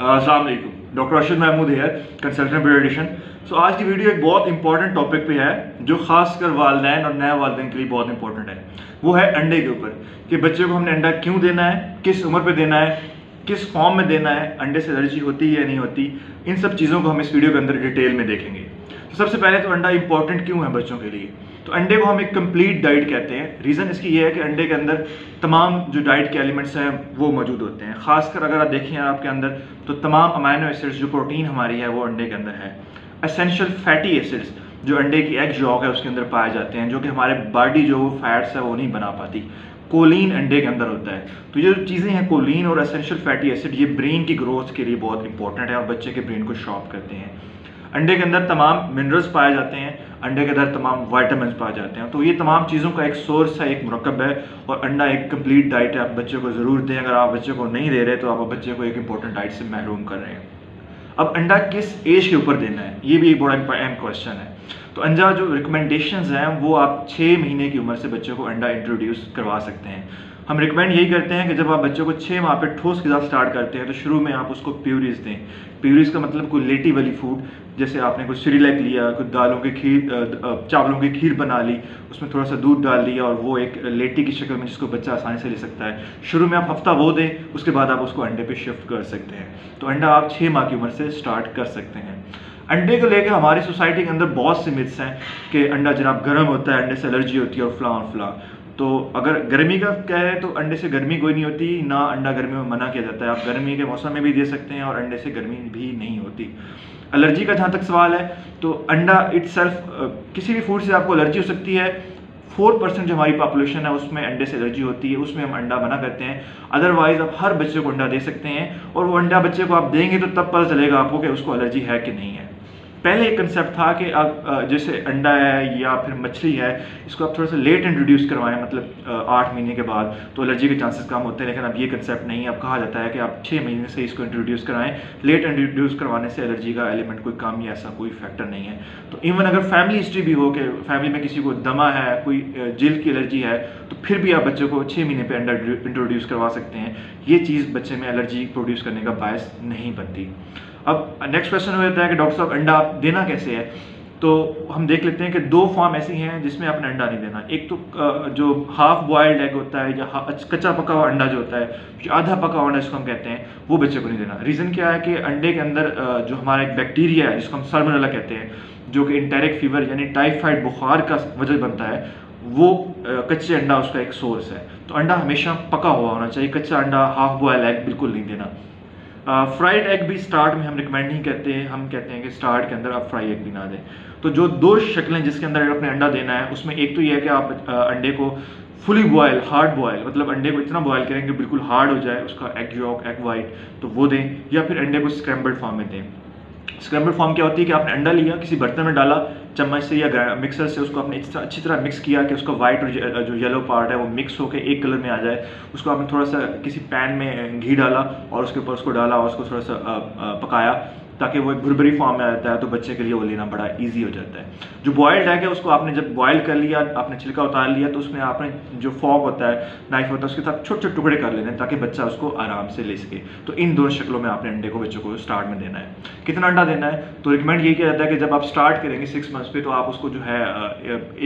अस्सलाम वालेकुम, डॉक्टर अरशद महमूद है, कंसल्टेंट पीडियाट्रिशियन। सो आज की वीडियो एक बहुत इंपॉर्टेंट टॉपिक पे है जो खासकर वालिदैन और नए वालिदैन के लिए बहुत इंपॉर्टेंट है। वो है अंडे के ऊपर कि बच्चे को हमने अंडा क्यों देना है, किस उम्र पे देना है, किस फॉर्म में देना है, अंडे से एलर्जी होती है या नहीं होती। इन सब चीज़ों को हम इस वीडियो के अंदर डिटेल में देखेंगे। तो सबसे पहले तो अंडा इंपॉर्टेंट क्यों है बच्चों के लिए। तो अंडे को हम एक कंप्लीट डाइट कहते हैं। रीज़न इसकी ये है कि अंडे के अंदर तमाम जो डाइट के एलिमेंट्स हैं वो मौजूद होते हैं। खासकर अगर आप देखें आपके अंदर तो तमाम अमाइनो एसिड्स जो प्रोटीन हमारी है वो अंडे के अंदर है। एसेंशियल फैटी एसिड्स जो अंडे की एग यॉक है उसके अंदर पाए जाते हैं, जो कि हमारे बॉडी जो फैट्स है वो नहीं बना पाती। कोलिन अंडे के अंदर होता है। तो ये जो चीज़ें हैं कोलिन और एसेंशियल फैटी एसिड, ये ब्रेन की ग्रोथ के लिए बहुत इंपॉर्टेंट है और बच्चे के ब्रेन को शार्प करते हैं। अंडे के अंदर तमाम मिनरल्स पाए जाते हैं, अंडे के अंदर तमाम वाइटामिन पाए जाते हैं। तो ये तमाम चीज़ों का एक सोर्स है, एक मुरक्कब है और अंडा एक कंप्लीट डाइट है। आप बच्चे को ज़रूर दें। अगर आप बच्चे को नहीं दे रहे तो आप बच्चे को एक इंपॉर्टेंट डाइट से महरूम कर रहे हैं। अब अंडा किस एज के ऊपर देना है, ये भी एक बड़ा अहम क्वेश्चन है। तो अंडा जो रिकमेंडेशंस हैं वो आप 6 महीने की उम्र से बच्चे को अंडा इंट्रोड्यूस करवा सकते हैं। हम रिकमेंड यही करते हैं कि जब आप बच्चों को 6 माह पे ठोस के साथ स्टार्ट करते हैं तो शुरू में आप उसको प्यूरीज दें। प्यूरीज का मतलब कोई लेटी वाली फूड, जैसे आपने कोई सिरिलैक लिया, कोई दालों की खीर, चावलों की खीर बना ली, उसमें थोड़ा सा दूध डाल दिया और वो एक लेटी की शक्ल में जिसको बच्चा आसानी से ले सकता है। शुरू में आप हफ्ता वो दें, उसके बाद आप उसको अंडे पे शिफ्ट कर सकते हैं। तो अंडा आप 6 माह की उम्र से स्टार्ट कर सकते हैं। अंडे को लेकर हमारी सोसाइटी के अंदर बहुत से मिथ्स हैं कि अंडा जनाब गर्म होता है, अंडे से एलर्जी होती है और फला। तो अगर गर्मी का क्या है तो अंडे से गर्मी कोई नहीं होती, ना अंडा गर्मी में मना किया जाता है। आप गर्मी के मौसम में भी दे सकते हैं और अंडे से गर्मी भी नहीं होती। एलर्जी का जहाँ तक सवाल है तो अंडा इटसेल्फ किसी भी फूड से आपको एलर्जी हो सकती है। 4% जो हमारी पॉपुलेशन है उसमें अंडे से एलर्जी होती है, उसमें हम अंडा मना करते हैं। अदरवाइज आप हर बच्चे को अंडा दे सकते हैं और वो अंडा बच्चे को आप देंगे तो तब पता चलेगा आपको कि उसको एलर्जी है कि नहीं है। पहले एक कंसेप्ट था कि आप जैसे अंडा है या फिर मछली है, इसको आप थोड़ा सा लेट इंट्रोड्यूस करवाएं, मतलब 8 महीने के बाद, तो एलर्जी के चांसेस कम होते हैं। लेकिन अब ये कंसेप्ट नहीं है। अब कहा जाता है कि आप 6 महीने से इसको इंट्रोड्यूस कराएं। लेट इंट्रोड्यूस करवाने से एलर्जी का एलिमेंट कोई कम या ऐसा कोई फैक्टर नहीं है। तो इवन अगर फैमिली हिस्ट्री भी हो कि फैमिली में किसी को दमा है, कोई जिल्द की एलर्जी है, तो फिर भी आप बच्चे को 6 महीने पर अंडा इंट्रोड्यूस करवा सकते हैं। ये चीज़ बच्चे में एलर्जी प्रोड्यूस करने का बायस नहीं बनती। अब नेक्स्ट क्वेश्चन हो जाता है कि डॉक्टर साहब अंडा देना कैसे है। तो हम देख लेते हैं कि 2 फॉर्म ऐसी हैं जिसमें आपने अंडा नहीं देना। एक तो जो हाफ बॉयल्ड एग होता है या कच्चा पका हुआ अंडा जो होता है, आधा पका हुआ अंडा जिसको हम कहते हैं, वो बच्चे को नहीं देना। रीज़न क्या है कि अंडे के अंदर जो हमारा एक बैक्टीरिया है जिसको हम साल्मोनेला कहते हैं, जो कि इंटेरिक फीवर यानी टाइफाइड बुखार का वजह बनता है, वो कच्चे अंडा उसका एक सोर्स है। तो अंडा हमेशा पका हुआ होना चाहिए। कच्चा अंडा, हाफ बॉयल एग बिल्कुल नहीं देना। फ्राइड एग भी स्टार्ट में हम रिकमेंड नहीं करते हैं। हम कहते हैं कि स्टार्ट के अंदर आप फ्राई एग भी ना दें। तो जो 2 शक्लें जिसके अंदर अपने अंडा देना है, उसमें एक तो ये है कि आप अंडे को फुली बॉयल, हार्ड बॉयल, मतलब अंडे को इतना बॉयल करें कि बिल्कुल हार्ड हो जाए उसका एग यॉक, एग वाइट, तो वो दें। या फिर अंडे को स्क्रैम्बल्ड फॉर्म में दें। स्क्रैम्बल्ड फॉर्म क्या होती है कि आपने अंडा लिया, किसी बर्तन में डाला, चम्मच से या मिक्सर से उसको आपने अच्छी तरह मिक्स किया कि उसका वाइट और जो येलो पार्ट है वो मिक्स होकर एक कलर में आ जाए। उसको आपने थोड़ा सा किसी पैन में घी डाला और उसके ऊपर उसको डाला और उसको थोड़ा सा पकाया ताकि वो एक भुरभुरी फॉर्म में आता है, तो बच्चे के लिए वो लेना बड़ा इजी हो जाता है। जो बॉयल्ड एग है उसको आपने जब बॉयल कर लिया, आपने छिलका उतार लिया, तो उसमें आपने जो फॉक होता है, नाइफ होता है, उसके साथ छोटे छोटे टुकड़े कर लेने ताकि बच्चा उसको आराम से ले सके। तो इन 2 शक्लों में आपने अंडे को बच्चों को स्टार्ट में देना है। कितना अंडा देना है तो रिकमेंड यही किया जाता है कि जब आप स्टार्ट करेंगे 6 मंथ्स पे, तो आप उसको जो है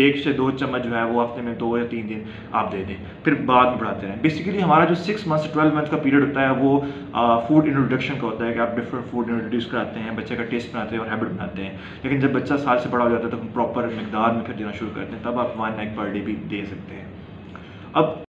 1 से 2 चम्मच जो है वो हफ्ते में 2 या 3 दिन आप दे दें, फिर बाद में बढ़ाते रहें। बेसिकली हमारा जो 6 मंथ से 12 मंथ का पीरियड होता है वो फूड इंट्रोडक्शन का होता है कि आप डिफरेंट फूड इंट्रोड्यूस कराते हैं, बच्चे का टेस्ट बनाते हैं और हैबिट बनाते हैं। लेकिन जब बच्चा साल से बड़ा हो जाता है तो हम प्रॉपर मिकदार में फिर देना शुरू करते हैं, तब आप 1 एग पर डे भी दे सकते हैं। अब